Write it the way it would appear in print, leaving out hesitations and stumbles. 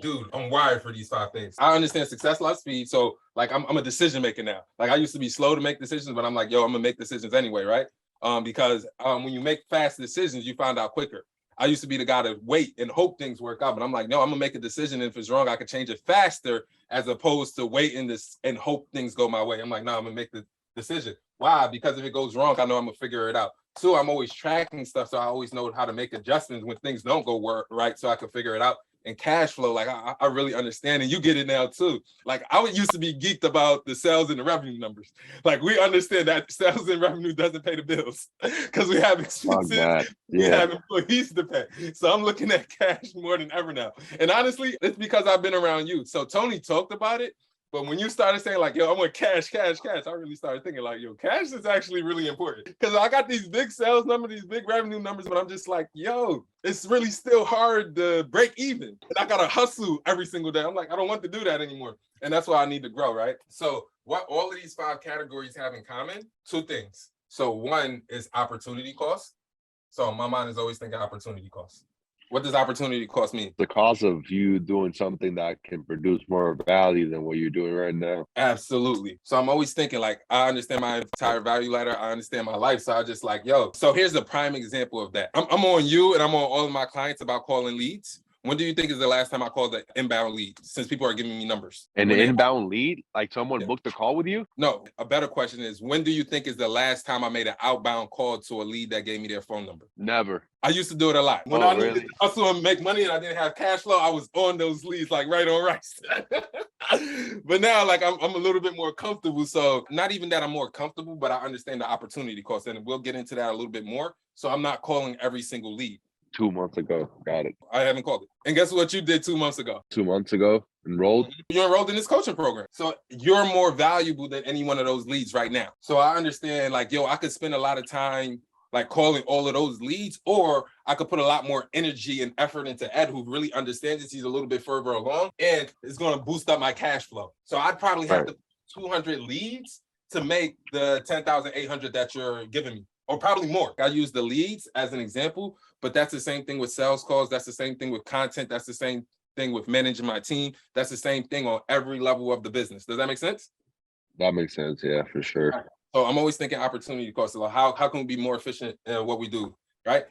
dude, I'm wired for these 5 things. I understand success, love, speed. So like I'm a decision maker now. Like I used to be slow to make decisions, but I'm like, yo, I'm gonna make decisions anyway, right? Because when you make fast decisions, you find out quicker. I used to be the guy to wait and hope things work out, but I'm like, no, I'm gonna make a decision. And if it's wrong, I can change it faster as opposed to waiting this and hope things go my way. I'm like, no, I'm gonna make the decision. Why? Because if it goes wrong, I know I'm gonna figure it out. Two, I'm always tracking stuff, so I always know how to make adjustments when things don't go work right, so I can figure it out. And cash flow, like I really understand, and you get it now too. Like I used to be geeked about the sales and the revenue numbers. Like we understand that sales and revenue doesn't pay the bills because we have expenses, we have employees to pay. So I'm looking at cash more than ever now. And honestly, it's because I've been around you. So Tony talked about it. But when you started saying like, yo, I want cash, I really started thinking like, yo, cash is actually really important. Because I got these big sales numbers, these big revenue numbers, but I'm just like, yo, it's really still hard to break even. And I got to hustle every single day. I'm like, I don't want to do that anymore. And that's why I need to grow, right? So what all of these 5 categories have in common? 2 things. So one is opportunity cost. So my mind is always thinking opportunity cost. What does opportunity cost mean? The cost of you doing something that can produce more value than what you're doing right now. Absolutely. So I'm always thinking like, I understand my entire value ladder. I understand my life. So I just like, yo, so here's a prime example of that. I'm on you and I'm on all of my clients about calling leads. When do you think is the last time I called an inbound lead since people are giving me numbers? An inbound lead? Like someone booked a call with you? No, a better question is, when do you think is the last time I made an outbound call to a lead that gave me their phone number? Never. I used to do it a lot. When I needed to hustle and make money and I didn't have cash flow, I was on those leads like right on rice. But now like I'm a little bit more comfortable. So not even that I'm more comfortable, but I understand the opportunity cost. And we'll get into that a little bit more. So I'm not calling every single lead. 2 months ago. Got it. I haven't called it. And guess what you did 2 months ago? 2 months ago, enrolled. You enrolled in this coaching program. So you're more valuable than any one of those leads right now. So I understand like, yo, I could spend a lot of time like calling all of those leads, or I could put a lot more energy and effort into Ed, who really understands this. He's a little bit further along and it's going to boost up my cash flow. So I'd probably have to 200 leads to make the 10,800 that you're giving me. Or probably more. I use the leads as an example, but that's the same thing with sales calls. That's the same thing with content. That's the same thing with managing my team. That's the same thing on every level of the business. Does that make sense? That makes sense. Yeah, for sure. So I'm always thinking opportunity cost. So how can we be more efficient in what we do, right?